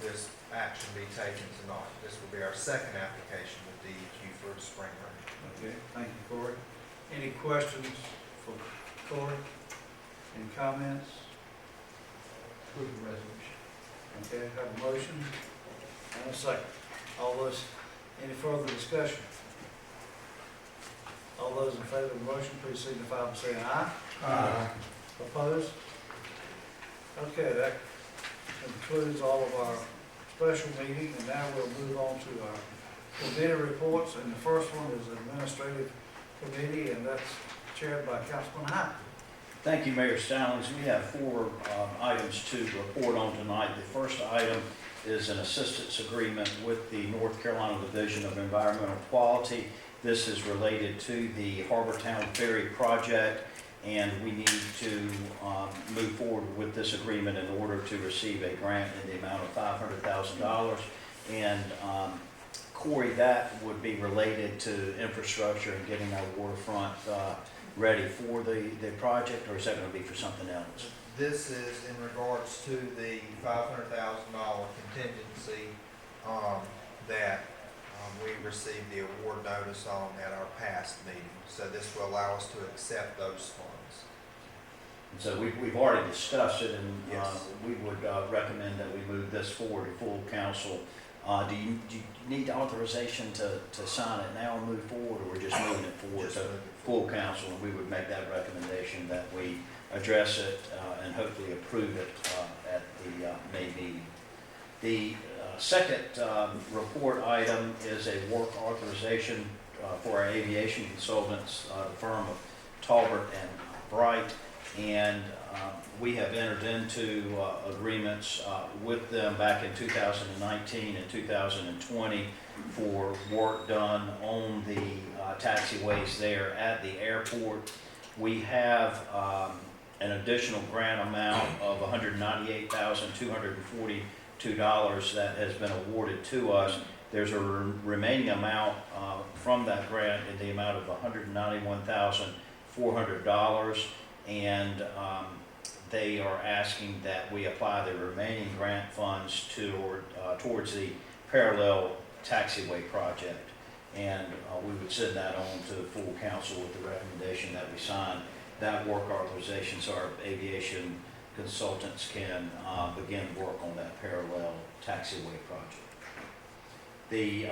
this action be taken tonight. This will be our second application with DEQ for the spring run. Okay, thank you, Corey. Any questions for Corey? Any comments? Approve the resolution. Okay, have a motion and a second. All those, any further discussion? All those in favor of the motion, please signify by saying aye. Aye. Opposed? Okay, that concludes all of our special meeting, and now we'll move on to our committee reports, and the first one is Administrative Committee, and that's chaired by Councilman Hyde. Thank you, Mayor Stallings. We have four items to report on tonight. The first item is an assistance agreement with the North Carolina Division of Environmental Quality. This is related to the Harbortown Ferry project, and we need to move forward with this agreement in order to receive a grant in the amount of $500,000. And Corey, that would be related to infrastructure and getting our waterfront ready for the project, or is that going to be for something else? This is in regards to the $500,000 contingency that we received the award notice on at our past meeting. So this will allow us to accept those funds. And so we've already discussed it, and Yes. we would recommend that we move this forward to full council. Do you need authorization to sign it now and move forward, or we're just moving it forward Just to moving it full council? And we would make that recommendation that we address it and hopefully approve it at the May meeting. The second report item is a work authorization for our aviation consultants, the firm of Talbert and Bright, and we have entered into agreements with them back in 2019 and 2020 for work done on the taxiways there at the airport. We have an additional grant amount of $198,242 that has been awarded to us. There's a remaining amount from that grant in the amount of $191,400, and they are asking that we apply the remaining grant funds towards the parallel taxiway project. And we would send that on to the full council with the recommendation that we sign that work authorization so our aviation consultants can begin work on that parallel taxiway project. The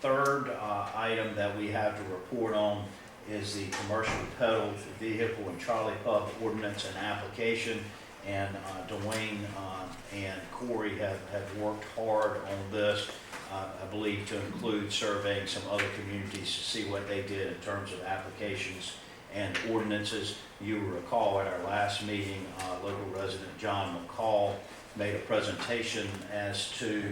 third item that we have to report on is the commercial pedal vehicle and trolley pub ordinance and application. And Dwayne and Corey have worked hard on this, I believe to include surveying some other communities to see what they did in terms of applications and ordinances. You will recall at our last meeting, local resident John McCall made a presentation as to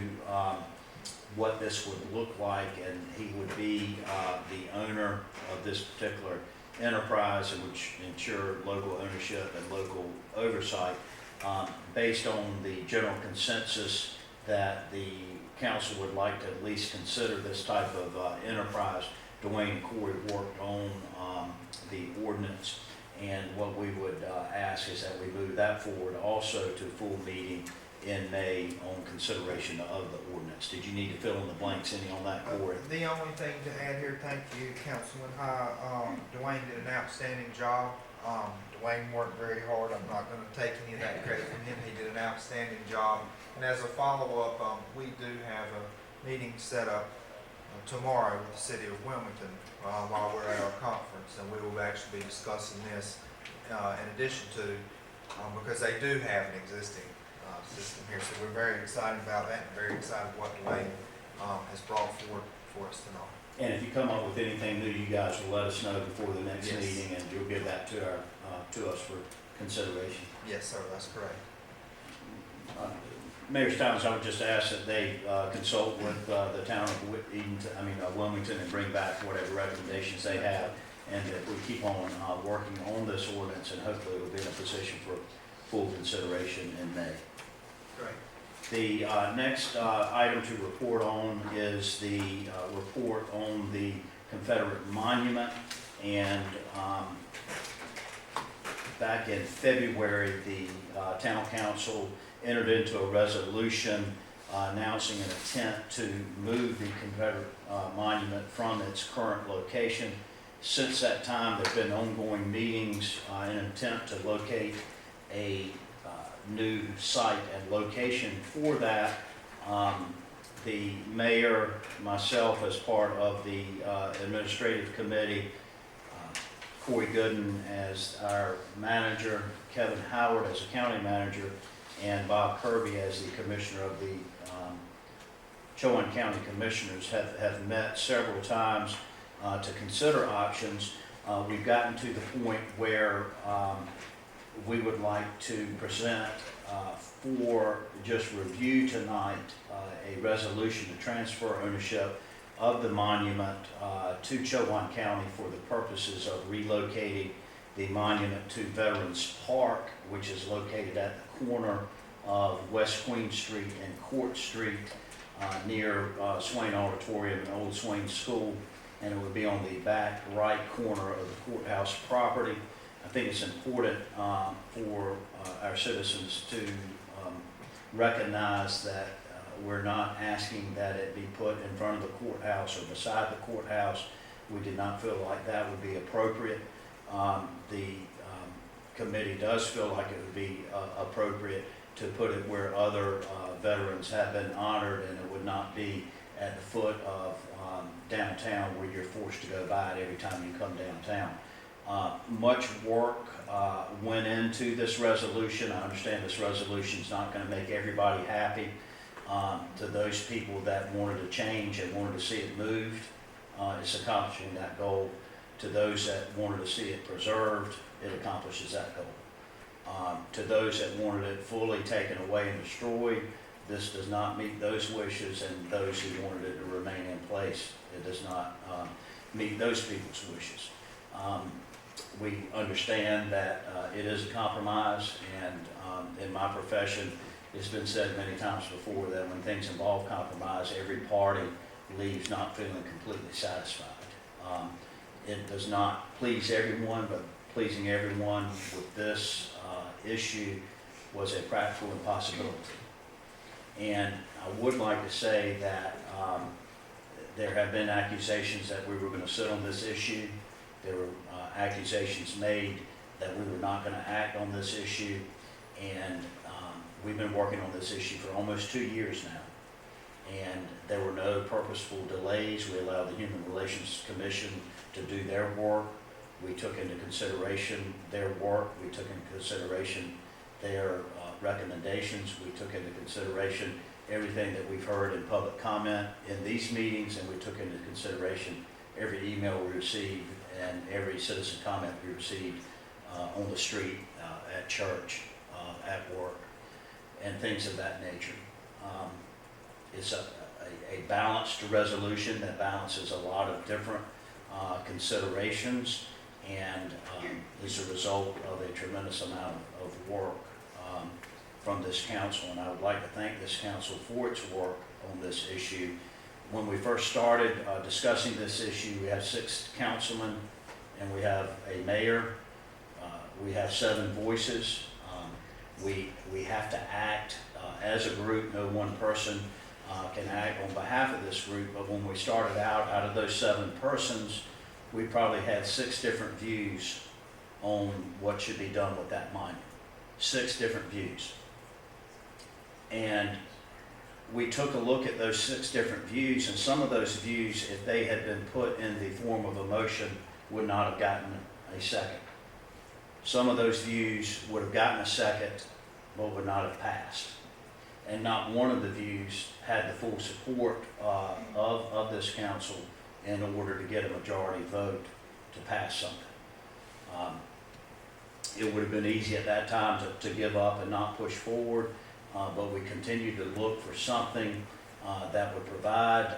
what this would look like, and he would be the owner of this particular enterprise and would ensure local ownership and local oversight. Based on the general consensus that the council would like to at least consider this type of enterprise, Dwayne and Corey worked on the ordinance, and what we would ask is that we move that forward also to full meeting in May on consideration of the ordinance. Did you need to fill in the blanks any on that, Corey? The only thing to add here, thank you, Councilman High. Dwayne did an outstanding job. Dwayne worked very hard. I'm not going to take any of that credit from him. He did an outstanding job. And as a follow-up, we do have a meeting set up tomorrow with the city of Wilmington while we're at our conference, and we will actually be discussing this in addition to, because they do have an existing system here, so we're very excited about that and very excited what Dwayne has brought forward for us tonight. And if you come up with anything new, you guys will let us know before the next Yes. meeting, and you'll give that to us for consideration. Yes, sir, that's correct. Mayor Stallings, I would just ask that they consult with the town of Wilmington, and bring back whatever recommendations they have, and that we keep on working on this ordinance, and hopefully we'll be in a position for full consideration in May. Great. The next item to report on is the report on the Confederate monument, and back in February, the town council entered into a resolution announcing an intent to move the Confederate monument from its current location. Since that time, there have been ongoing meetings in an attempt to locate a new site and location for that. The mayor, myself as part of the administrative committee, Corey Gooden as our manager, Kevin Howard as a county manager, and Bob Kirby as the commissioner of the Chowan County Commissioners have met several times to consider options. We've gotten to the point where we would like to present for just review tonight a resolution to transfer ownership of the monument to Chowan County for the purposes of relocating the monument to Veterans Park, which is located at the corner of West Queen Street and Court Street near Swain Auditorium and Old Swain School, and it would be on the back right corner of the courthouse property. I think it's important for our citizens to recognize that we're not asking that it be put in front of the courthouse or beside the courthouse. We did not feel like that would be appropriate. The committee does feel like it would be appropriate to put it where other veterans have been honored, and it would not be at the foot of downtown where you're forced to go by it every time you come downtown. Much work went into this resolution. I understand this resolution is not going to make everybody happy. To those people that wanted to change and wanted to see it moved, it's accomplishing that goal. To those that wanted to see it preserved, it accomplishes that goal. To those that wanted it fully taken away and destroyed, this does not meet those wishes, and those who wanted it to remain in place, it does not meet those people's wishes. We understand that it is a compromise, and in my profession, it's been said many times before that when things involve compromise, every party leaves not feeling completely satisfied. It does not please everyone, but pleasing everyone with this issue was a practical impossibility. And I would like to say that there have been accusations that we were going to sit on this issue. There were accusations made that we were not going to act on this issue. And we've been working on this issue for almost 2 years now. And there were no purposeful delays. We allowed the Human Relations Commission to do their work. We took into consideration their work. We took into consideration their recommendations. We took into consideration everything that we've heard in public comment in these meetings, and we took into consideration every email we received and every citizen comment we received on the street, at church, at work, and things of that nature. It's a balanced resolution that balances a lot of different considerations, and is a result of a tremendous amount of work from this council. And I would like to thank this council for its work on this issue. When we first started discussing this issue, we have 6 councilmen, and we have a mayor. We have 7 voices. We have to act as a group. No one person can act on behalf of this group. But when we started out of those 7 persons, we probably had 6 different views on what should be done with that monument. 6 different views. And we took a look at those 6 different views, and some of those views, if they had been put in the form of a motion, would not have gotten a second. Some of those views would have gotten a second, but would not have passed. And not one of the views had the full support of this council in order to get a majority vote to pass something. It would have been easy at that time to give up and not push forward, but we continued to look for something that would provide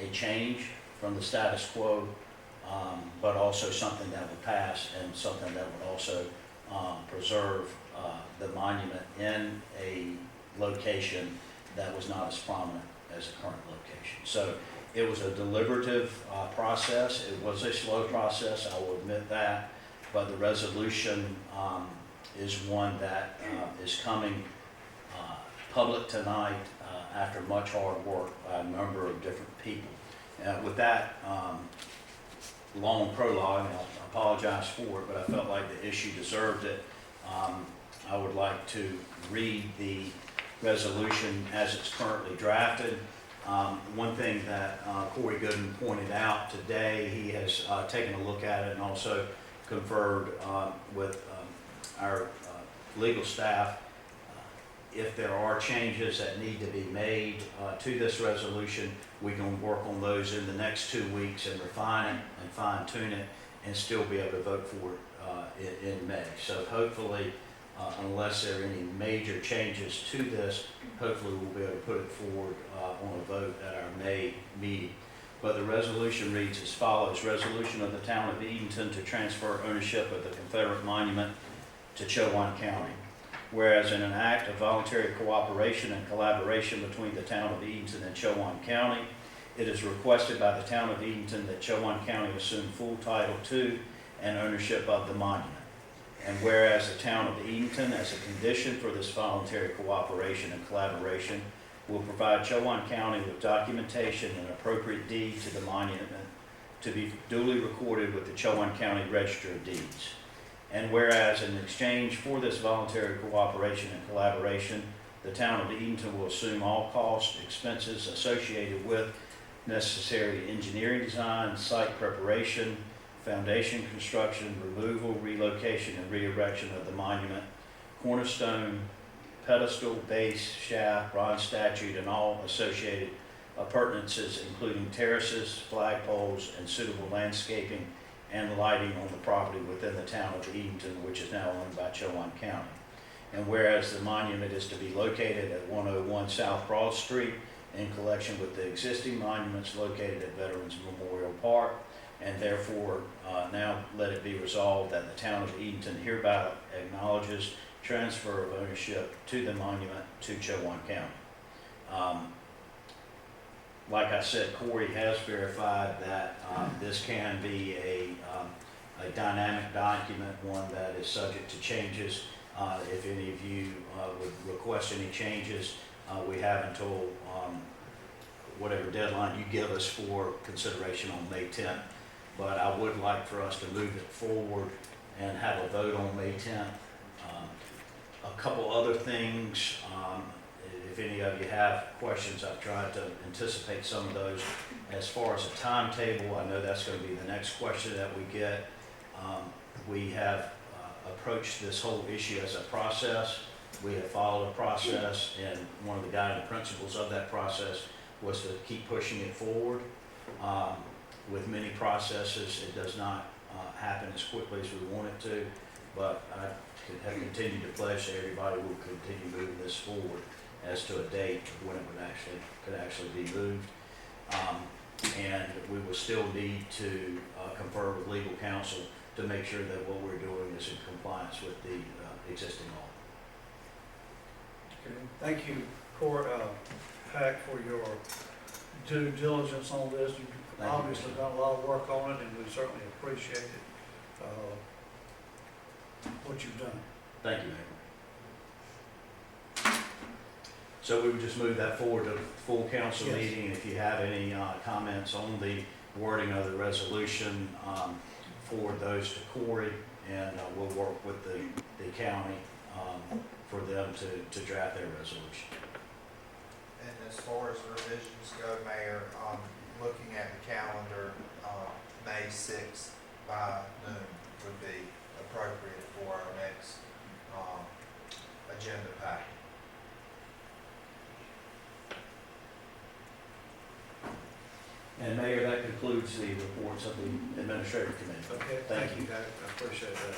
a change from the status quo, but also something that would pass and something that would also preserve the monument in a location that was not as prominent as the current location. So it was a deliberative process. It was a slow process, I will admit that, but the resolution is one that is coming public tonight after much hard work by a number of different people. With that long prologue, and I apologize for it, but I felt like the issue deserved it. I would like to read the resolution as it's currently drafted. One thing that Corey Gooden pointed out today, he has taken a look at it and also conferred with our legal staff. If there are changes that need to be made to this resolution, we can work on those in the next 2 weeks and refine it and fine tune it and still be able to vote for it in May. So hopefully, unless there are any major changes to this, hopefully we'll be able to put it forward on a vote at our May meeting. But the resolution reads as follows: Resolution of the Town of Edenton to transfer ownership of the Confederate monument to Chowan County. Whereas in an act of voluntary cooperation and collaboration between the Town of Edenton and Chowan County, it is requested by the Town of Edenton that Chowan County assume full title to and ownership of the monument. And whereas the Town of Edenton, as a condition for this voluntary cooperation and collaboration, will provide Chowan County with documentation and appropriate deed to the monument to be duly recorded with the Chowan County Register of Deeds. And whereas in exchange for this voluntary cooperation and collaboration, the Town of Edenton will assume all costs, expenses associated with necessary engineering design, site preparation, foundation construction, removal, relocation, and re-erection of the monument, cornerstone, pedestal, base, shaft, bronze statue, and all associated appurtenances, including terraces, flagpoles, and suitable landscaping and lighting on the property within the Town of Edenton, which is now owned by Chowan County. And whereas the monument is to be located at 101 South Broad Street in collection with the existing monuments located at Veterans Memorial Park, and therefore now let it be resolved that the Town of Edenton hereby acknowledges transfer of ownership to the monument to Chowan County. Like I said, Corey has verified that this can be a dynamic document, one that is subject to changes. If any of you would request any changes, we have until whatever deadline you give us for consideration on May 10th. But I would like for us to move it forward and have a vote on May 10th. A couple other things, if any of you have questions, I've tried to anticipate some of those. As far as a timetable, I know that's going to be the next question that we get. We have approached this whole issue as a process. We have followed a process, and one of the guiding principles of that process was to keep pushing it forward. With many processes, it does not happen as quickly as we want it to, but I have continued to pledge that everybody will continue moving this forward as to a date when it could actually be moved. And we will still need to confer with legal counsel to make sure that what we're doing is in compliance with the existing law. Okay. Thank you, Hack, for your due diligence on this. You've obviously done a lot of work on it, and we certainly appreciate it, what you've done. Thank you, Mayor. So we would just move that forward to the full council Yes. meeting. If you have any comments on the wording of the resolution, forward those to Corey, and we'll work with the county for them to draft their resolution. And as far as revisions go, Mayor, looking at the calendar, May 6th by noon would be appropriate for our next agenda pack. And Mayor, that concludes the reports of the Administrative Committee. Okay, Thank you. Hack. I appreciate that.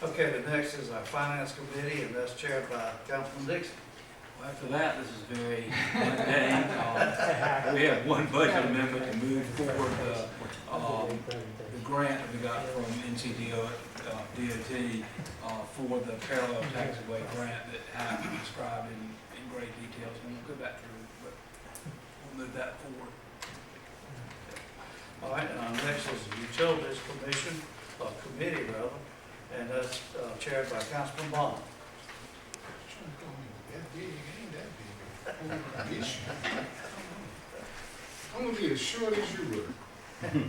Okay, the next is our Finance Committee, and that's chaired by Councilman Dixon. Well, after that, this is very mundane. We have one budget amendment to move forward the grant that we got from NCDOT, DOT, for the parallel taxiway grant that Hap described in great details. And we'll go back through, but we'll move that forward. All right, and our next is the Utilities Commission, Committee rather, and that's chaired by Councilman Bond. I'm gonna be as short as you were.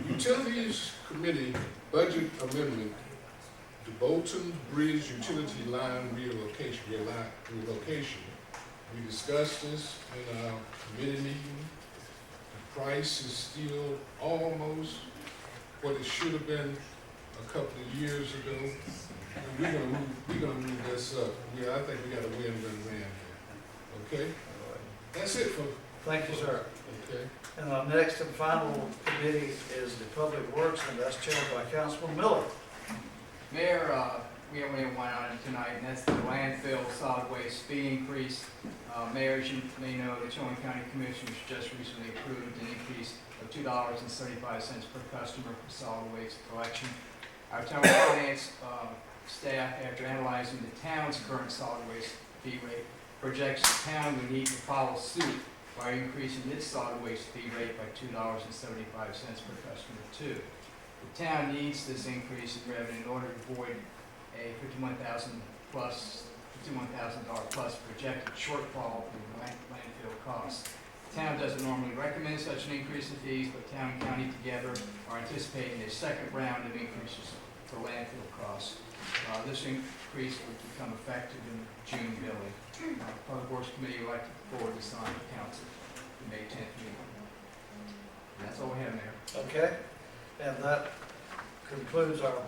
Utilities Committee Budget Amendment to Bolton Bridge Utility Line relocation. We discussed this in our committee meeting. The price is still almost what it should have been a couple of years ago. And we're gonna move this up. Yeah, I think we got a win-win-win here. Okay? That's it for. Thank you, sir. Okay. And our next and final committee is the Public Works, and that's chaired by Councilman Miller. Mayor, we only have one item tonight, and that's the landfill solid waste fee increase. Mayor, as you may know, the Chowan County Commissioners just recently approved an increase of $2.75 per customer for solid waste collection. Our town finance staff, after analyzing the town's current solid waste fee rate, projects the town will need to follow suit by increasing its solid waste fee rate by $2.75 per customer too. The town needs this increase in revenue in order to avoid a $51,000 plus projected shortfall in landfill costs. The town doesn't normally recommend such an increase in fees, but town and county together are anticipating a second round of increases for landfill costs. This increase will become effective in June billing. Public Works Committee would like to forward this on to council the May 10th meeting. That's all we have, Mayor. Okay? And that concludes our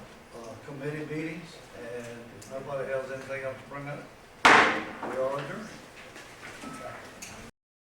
committee meetings, and if nobody has anything else to bring up, we are adjourned.